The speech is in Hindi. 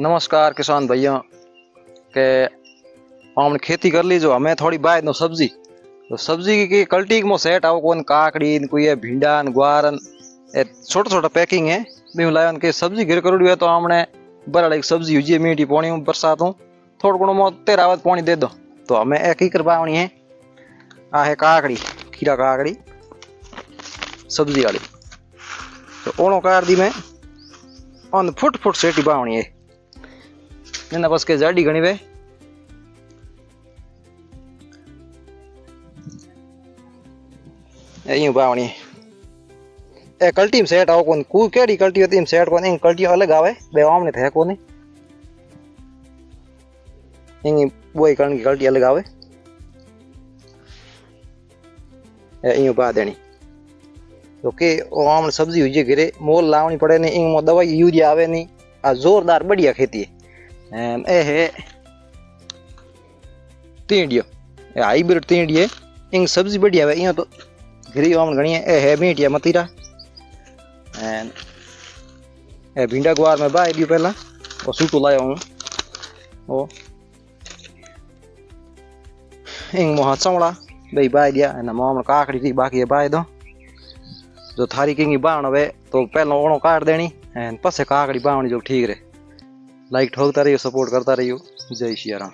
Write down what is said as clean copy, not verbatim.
नमस्कार किसान भैया के हमने खेती कर ली जो हमें थोड़ी बाय नो सब्जी तो सब्जी की कल्टी में सेट आओ कौन काकड़ी कोई है भिंडा ग्वारन छोटा छोटा पैकिंग है भी लायन के सब्जी घर कर है तो हमने बराड़ एक सब्जी हुई मीठी पानी में बरसात हूँ थोड़ा गुणों में तेरा आवत पानी दे दो तो हमें एक ही करवानी है। आ है काकड़ी खीरा काकड़ी सब्जी वाली तो ओणो कार दी में ऑन फुट फुट सेटी बावनी है ना बस के जाडी घनी वे यूं बावनी ए कल्टी में सेट आओ कोन कु केडी कल्टी होती में सेट कोन इन कल्टी अलग आवे बे आमने थे कोनी इन बोई कण की कल्टी अलग आवे ए यूं बा देनी तो के ओ आमने सब्जी हुई घरे मोल लावनी पड़े ने इन दवाई यूरिया आवे नी आ जोरदार बढ़िया खेती है ए है तींडियो हाइब्रिड तींडिये इन सब्जी बढ़िया है तो घरी आमन घणी ए है मीटिया मतीरा एंड ए भिंडा ग्वार में बाय दियो पहला और सूटो लाया हूं ओ इन मोहा चौड़ा बई बाय दिया ना मामन काकड़ी थी बाकी बाय दो जो थारी किंगी बाण वे तो पहला ओणो काट देनी एंड पछे काकड़ी बावनी जो ठीक रे लाइक ठोकता रहियो सपोर्ट करता रहियो जय श्री राम।